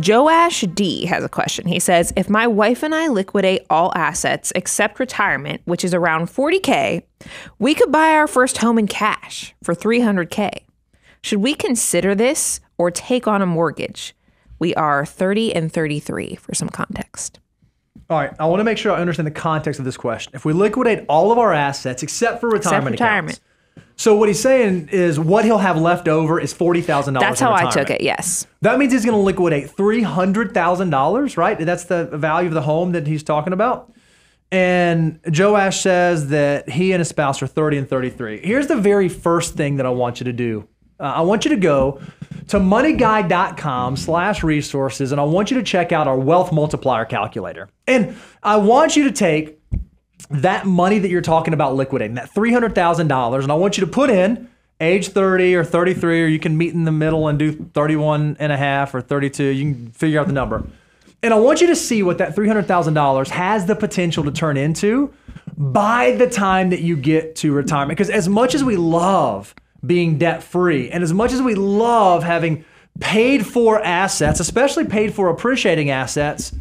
Joash D has a question. He says, if my wife and I liquidate all assets except retirement, which is around $40K, we could buy our first home in cash for $300K. Should we consider this or take on a mortgage? We are 30 and 33 for some context. All right, I want to make sure I understand the context of this question. If we liquidate all of our assets except for retirement accounts. So what he's saying is what he'll have left over is $40,000. That's how I took it, yes. That means he's going to liquidate $300,000, right? That's the value of the home that he's talking about. And Joash says that he and his spouse are 30 and 33. Here's the very first thing that I want you to do. I want you to go to moneyguide.com/resources, and I want you to check out our wealth multiplier calculator. And I want you to take that money that you're talking about liquidating, that $300,000, and I want you to put in age 30 or 33, or you can meet in the middle and do 31 and a half or 32. You can figure out the number. And I want you to see what that $300,000 has the potential to turn into by the time that you get to retirement. Because as much as we love being debt-free, and as much as we love having paid for assets, especially paid for appreciating assets,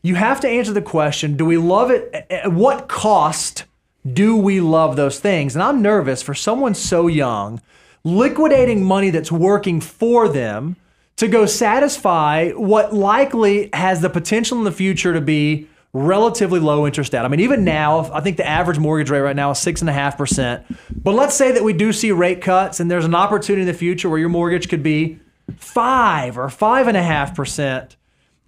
you have to answer the question, do we love it? At what cost do we love those things? And I'm nervous for someone so young, liquidating money that's working for them to go satisfy what likely has the potential in the future to be relatively low interest debt. I mean, even now, I think the average mortgage rate right now is 6.5%. But let's say that we do see rate cuts and there's an opportunity in the future where your mortgage could be 5 or 5.5%.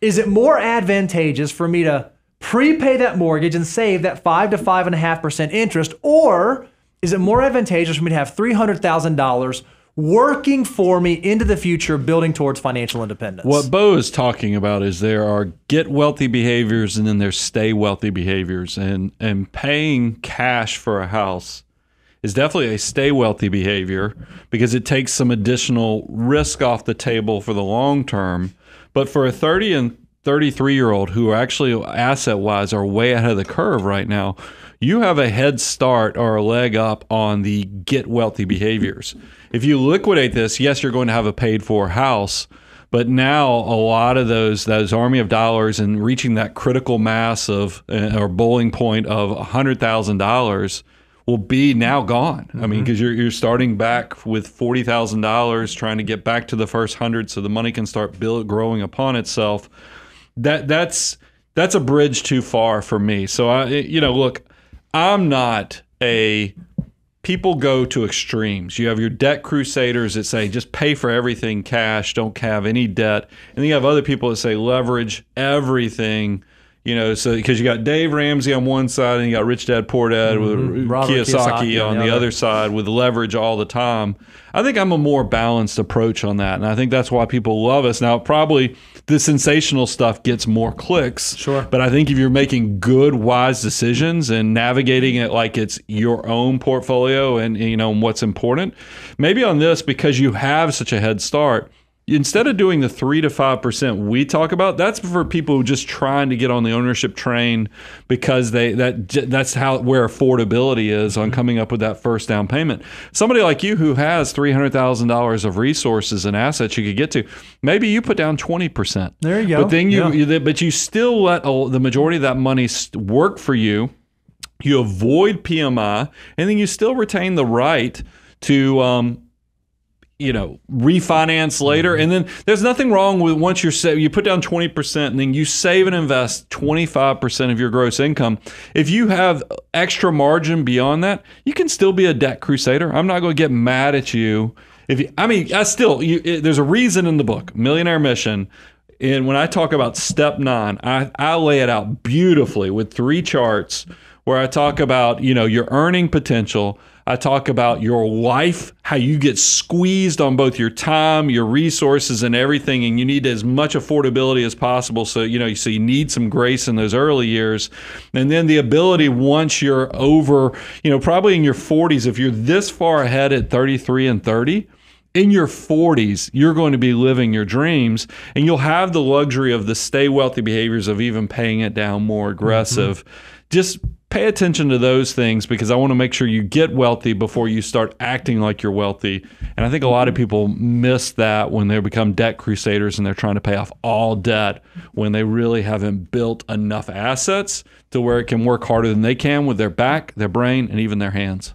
Is it more advantageous for me to prepay that mortgage and save that 5 to 5.5% interest, or is it more advantageous for me to have $300,000 working for me into the future, building towards financial independence? What Bo is talking about is there are get wealthy behaviors and then there's stay wealthy behaviors, and paying cash for a house is definitely a stay wealthy behavior because it takes some additional risk off the table for the long term. But for a 30 and 33-year-old who are actually asset-wise are way ahead of the curve right now, you have a head start or a leg up on the get wealthy behaviors. If you liquidate this, yes, you're going to have a paid-for house, but now a lot of those army of dollars and reaching that critical mass of or bowling point of $100,000 will be now gone. I mean, because you're starting back with $40,000, trying to get back to the first 100, so the money can start growing upon itself. That's a bridge too far for me. So look, I'm not a. People go to extremes. You have your debt crusaders that say just pay for everything cash, don't have any debt, and then you have other people that say leverage everything. So because you got Dave Ramsey on one side and you got Rich Dad Poor Dad with Kiyosaki on the other side with leverage all the time. I think I'm a more balanced approach on that, and I think that's why people love us. Now, probably the sensational stuff gets more clicks, sure. But I think if you're making good, wise decisions and navigating it like it's your own portfolio and what's important, maybe on this, because you have such a head start, instead of doing the 3 to 5% we talk about, that's for people who are just trying to get on the ownership train because that's where affordability is on coming up with that first down payment. Somebody like you who has $300,000 of resources and assets you could get to, maybe you put down 20%. There you go. But then you still let the majority of that money work for you. You avoid PMI, and then you still retain the right to refinance later. And then there's nothing wrong with once you put down 20% and then you save and invest 25% of your gross income. If you have extra margin beyond that, you can still be a debt crusader. I'm not going to get mad at you. There's a reason in the book, Millionaire Mission. And when I talk about step 9, I lay it out beautifully with 3 charts where I talk about, your earning potential. I talk about your life, how you get squeezed on both your time, your resources, and everything, and you need as much affordability as possible. So you need some grace in those early years, and then the ability once you're over, probably in your 40s, if you're this far ahead at 33 and 30. In your 40s, you're going to be living your dreams, and you'll have the luxury of the stay wealthy behaviors of even paying it down more aggressive. Just pay attention to those things, because I want to make sure you get wealthy before you start acting like you're wealthy. And I think a lot of people miss that when they become debt crusaders and they're trying to pay off all debt when they really haven't built enough assets to where it can work harder than they can with their back, their brain, and even their hands.